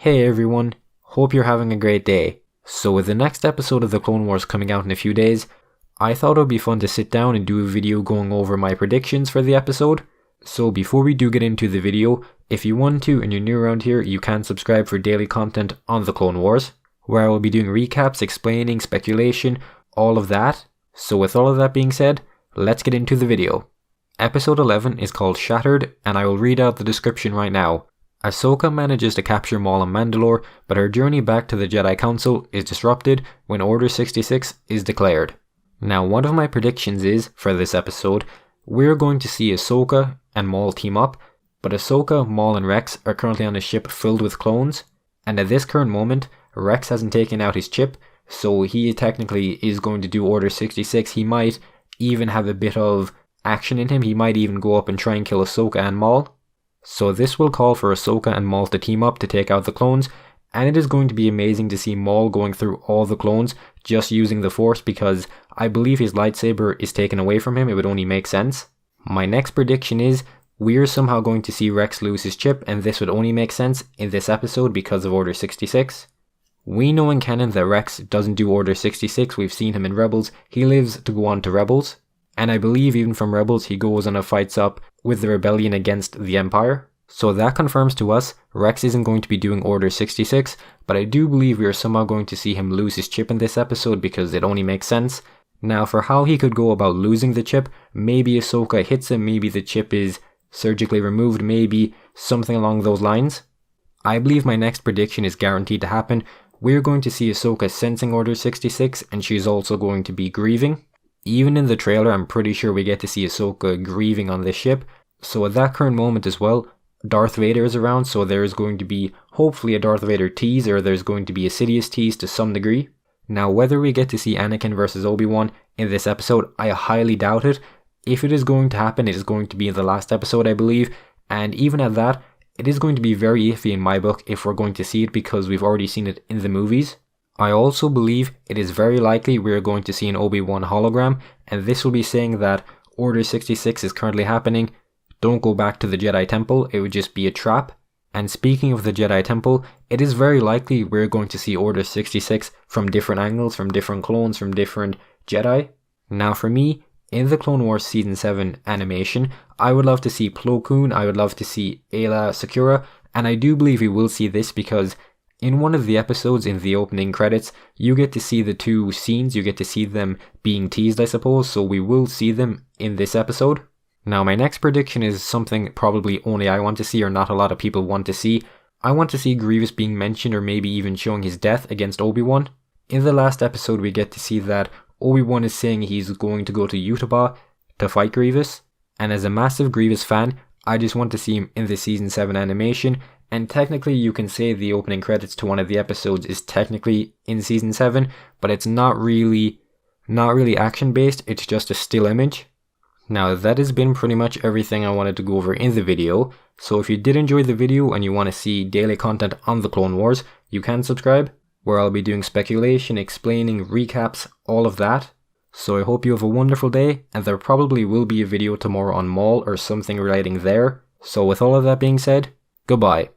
Hey everyone, hope you're having a great day. So with the next episode of the Clone Wars coming out in a few days, I thought it would be fun to sit down and do a video going over my predictions for the episode. So before we do get into the video, if you want to and you're new around here, you can subscribe for daily content on the Clone Wars, where I will be doing recaps, explaining, speculation, all of that. So with all of that being said, let's get into the video. Episode 11 is called Shattered, and I will read out the description right now. Ahsoka manages to capture Maul and Mandalore, but her journey back to the Jedi Council is disrupted when Order 66 is declared. Now, one of my predictions is, for this episode, we're going to see Ahsoka and Maul team up, but Ahsoka, Maul and Rex are currently on a ship filled with clones, and at this current moment, Rex hasn't taken out his chip, so he technically is going to do Order 66. He might even have a bit of action in him. He might even go up and try and kill Ahsoka and Maul. So this will call for Ahsoka and Maul to team up to take out the clones, and it is going to be amazing to see Maul going through all the clones just using the Force, because I believe his lightsaber is taken away from him. It would only make sense. My next prediction is we're somehow going to see Rex lose his chip, and this would only make sense in this episode because of Order 66. We know in canon that Rex doesn't do Order 66. We've seen him in Rebels. He lives to go on to Rebels. And I believe even from Rebels he goes on and fights up with the rebellion against the Empire. So that confirms to us Rex isn't going to be doing Order 66, but I do believe we are somehow going to see him lose his chip in this episode because it only makes sense. Now for how he could go about losing the chip, maybe Ahsoka hits him, maybe the chip is surgically removed, maybe something along those lines. I believe my next prediction is guaranteed to happen. We're going to see Ahsoka sensing Order 66, and she's also going to be grieving. Even in the trailer, I'm pretty sure we get to see Ahsoka grieving on this ship. So at that current moment as well, Darth Vader is around, so there is going to be hopefully a Darth Vader tease, or there's going to be a Sidious tease to some degree. Now whether we get to see Anakin versus Obi-Wan in this episode, I highly doubt it. If it is going to happen, it is going to be in the last episode, I believe, and even at that, it is going to be very iffy in my book if we're going to see it because we've already seen it in the movies. I also believe it is very likely we're going to see an Obi-Wan hologram, and this will be saying that Order 66 is currently happening. Don't go back to the Jedi Temple, it would just be a trap. And speaking of the Jedi Temple, it is very likely we're going to see Order 66 from different angles, from different clones, from different Jedi. Now for me, in the Clone Wars Season 7 animation, I would love to see Plo Koon, I would love to see Aayla Secura, and I do believe we will see this because in one of the episodes in the opening credits, you get to see the two scenes, you get to see them being teased I suppose, so we will see them in this episode. Now my next prediction is something probably only I want to see or not a lot of people want to see. I want to see Grievous being mentioned or maybe even showing his death against Obi-Wan. In the last episode we get to see that Obi-Wan is saying he's going to go to Utapau to fight Grievous, and as a massive Grievous fan, I just want to see him in the Season 7 animation. And technically you can say the opening credits to one of the episodes is technically in Season 7, but it's not really action based, it's just a still image. Now that has been pretty much everything I wanted to go over in the video, so if you did enjoy the video and you want to see daily content on the Clone Wars, you can subscribe, where I'll be doing speculation, explaining, recaps, all of that. So I hope you have a wonderful day, and there probably will be a video tomorrow on Maul or something relating there. So with all of that being said, goodbye.